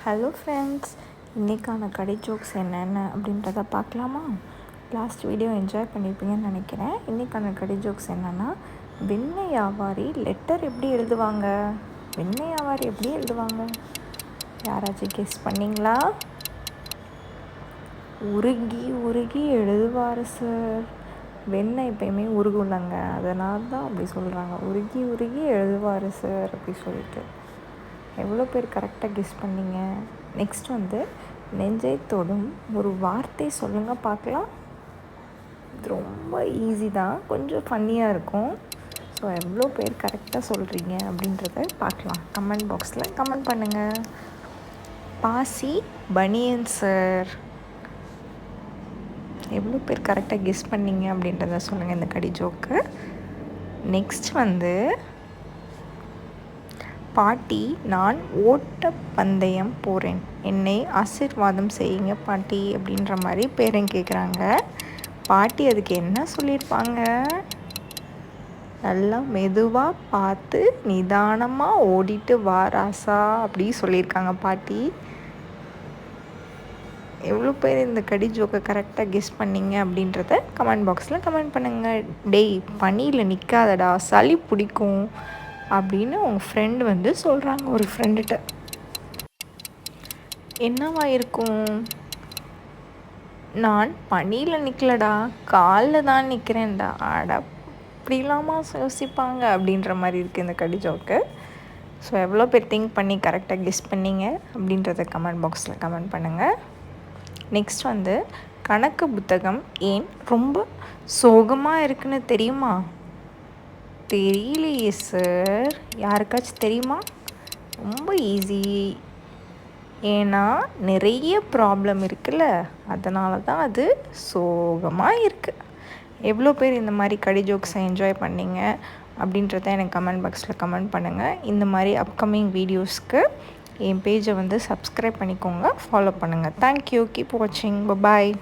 Hello friends, இன்றைக்கான கடை jokes என்னென்ன அப்படின்றத பார்க்கலாமா? லாஸ்ட் வீடியோ என்ஜாய் பண்ணியிருப்பீங்கன்னு நினைக்கிறேன். இன்றைக்கான கடை ஜோக்ஸ் என்னென்னா, வெண்ணெய் வியாபாரி லெட்டர் எப்படி எழுதுவாங்க? வெண்ணெய் வியாபாரி எப்படி எழுதுவாங்க? யாராச்சும் கெஸ் பண்ணிங்களா? உருகி உருகி எழுதுவார் சார். வெண்ணெய் எப்பயுமே உருகுலங்க, அதனால தான் அப்படி சொல்கிறாங்க. உருகி உருகி எழுதுவார் சார் அப்படி சொல்லிட்டு. எவ்வளோ பேர் கரெக்டாக கெஸ் பண்ணிங்க? நெக்ஸ்ட் நெஞ்சை தொடும் ஒரு வார்த்தை சொல்லுங்கள் பார்க்கலாம். இது ரொம்ப ஈஸி தான், கொஞ்சம் ஃபன்னியாக இருக்கும். ஸோ எவ்வளோ பேர் கரெக்டாக சொல்கிறீங்க அப்படின்றத பார்க்கலாம். கமெண்ட் பாக்ஸில் கமெண்ட் பண்ணுங்கள். பாசி பனியன் சார். எவ்வளோ பேர் கரெக்டாக கெஸ் பண்ணிங்க அப்படின்றத சொல்லுங்கள் இந்த கடி ஜோக்கு. நெக்ஸ்ட் பாட்டி, நான் ஓட்ட பந்தயம் போகிறேன், என்னை ஆசீர்வாதம் செய்யுங்க பாட்டி அப்படின்ற மாதிரி பேரன் கேட்குறாங்க. பாட்டி அதுக்கு என்ன சொல்லியிருப்பாங்க? நல்லா மெதுவாக பார்த்து நிதானமாக ஓடிட்டு வாராசா அப்படி சொல்லியிருக்காங்க பாட்டி. எவ்வளோ பேர் இந்த கடி ஜோக்கை கரெக்டாக கெஸ் பண்ணிங்க அப்படின்றத கமெண்ட் பாக்ஸில் கமெண்ட் பண்ணுங்கள். டேய், பனியில் நிற்காதடா, சளி பிடிக்கும் அப்படின்னு உங்கள் ஃப்ரெண்டு சொல்கிறாங்க ஒரு ஃப்ரெண்டுகிட்ட. என்னவா இருக்கும்? நான் பனியில் நிற்கலடா, காலில் தான் நிற்கிறேன்டா. அட, இப்படிலாமா யோசிப்பாங்க அப்படின்ற மாதிரி இருக்குது இந்த கடி ஜோக்கு. ஸோ எவ்வளோ பேர் திங்க் பண்ணி கரெக்டாக கெஸ் பண்ணிங்க அப்படின்றத கமெண்ட் பாக்ஸில் கமெண்ட் பண்ணுங்கள். நெக்ஸ்ட் கணக்கு புத்தகம் ஏன் ரொம்ப சோகமாக இருக்குன்னு தெரியுமா? தெரியலையே சார். யாருக்காச்சும் தெரியுமா? ரொம்ப ஈஸி. ஏன்னா நிறைய ப்ராப்ளம் இருக்குல்ல, அதனால தான் அது சோகமாக இருக்குது. எவ்வளோ பேர் இந்த மாதிரி கடி ஜோக்ஸை என்ஜாய் பண்ணிங்க அப்படின்றத எனக்கு கமெண்ட் பாக்ஸில் கமெண்ட் பண்ணுங்கள். இந்த மாதிரி அப்கமிங் வீடியோஸ்க்கு என் பேஜை சப்ஸ்கிரைப் பண்ணிக்கோங்க, ஃபாலோ பண்ணுங்கள். தேங்க்யூ. கீப் வாட்சிங். பாய்.